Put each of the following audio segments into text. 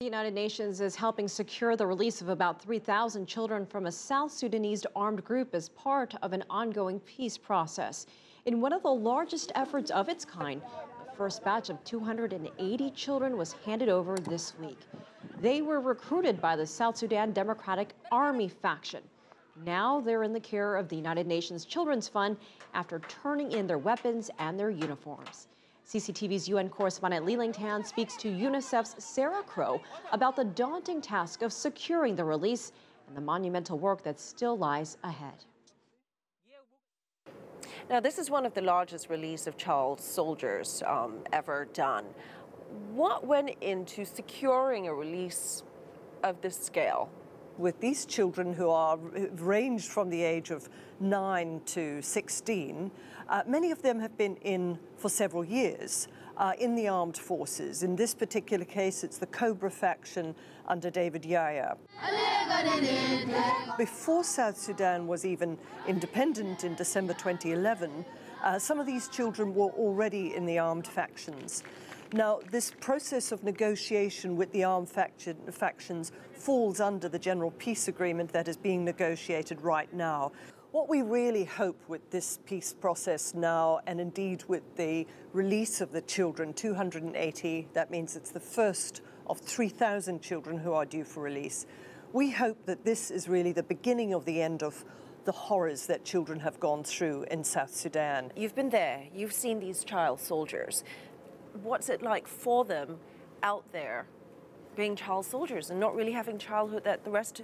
The United Nations is helping secure the release of about 3,000 children from a South Sudanese armed group as part of an ongoing peace process. In one of the largest efforts of its kind, the first batch of 280 children was handed over this week. They were recruited by the South Sudan Democratic Army faction. Now they're in the care of the United Nations Children's Fund after turning in their weapons and their uniforms. CCTV's UN correspondent Leland Tan speaks to UNICEF's Sarah Crowe about the daunting task of securing the release and the monumental work that still lies ahead. Now, this is one of the largest release of child soldiers ever done. What went into securing a release of this scale? With these children who are ranged from the age of 9 to 16, many of them have been in for several years in the armed forces. In this particular case, it's the Cobra faction under David Yahya. Before South Sudan was even independent in December 2011, some of these children were already in the armed factions. Now, this process of negotiation with the armed factions falls under the general peace agreement that is being negotiated right now. What we really hope with this peace process now, and indeed with the release of the children, 280, that means it's the first of 3,000 children who are due for release. We hope that this is really the beginning of the end of the horrors that children have gone through in South Sudan. You've been there, you've seen these child soldiers. What's it like for them out there being child soldiers and not really having childhood that the rest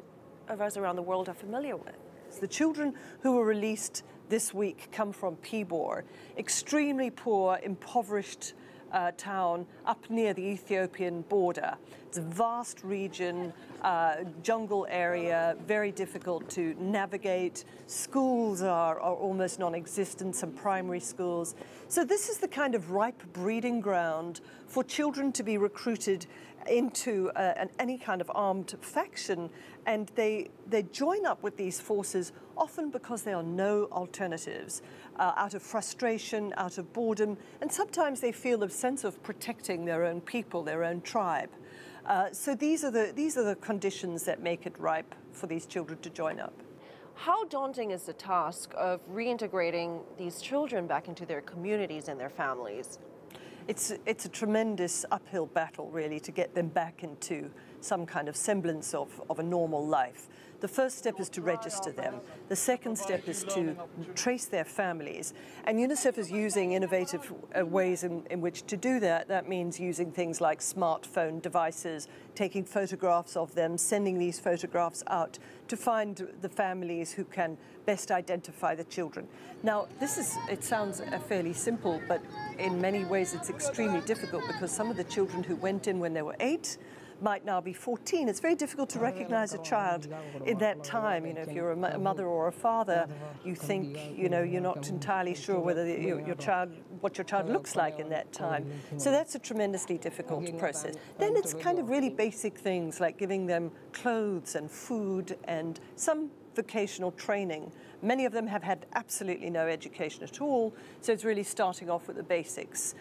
of us around the world are familiar with? The children who were released this week come from Pibor, extremely poor, impoverished town up near the Ethiopian border. It's a vast region, jungle area, very difficult to navigate. Schools are almost non-existent, some primary schools. So this is the kind of ripe breeding ground for children to be recruited into any kind of armed faction, and they join up with these forces often because there are no alternatives, out of frustration, out of boredom, and sometimes they feel a sense of protecting their own people, their own tribe. So these are the conditions that make it ripe for these children to join up. How daunting is the task of reintegrating these children back into their communities and their families? It's a tremendous uphill battle, really, to get them back into some kind of semblance of a normal life. The first step is to register them. The second step is to trace their families. And UNICEF is using innovative ways in which to do that. That means using things like smartphone devices, taking photographs of them, sending these photographs out to find the families who can best identify the children. Now, it sounds fairly simple, but in many ways it's extremely difficult because some of the children who went in when they were 8 might now be 14. It's very difficult to recognize a child in that time. You know, if you're a mother or a father, you think, you know, you're not entirely sure whether what your child looks like in that time. So that's a tremendously difficult process. Then it's kind of really basic things like giving them clothes and food and some vocational training. Many of them have had absolutely no education at all, so it's really starting off with the basics.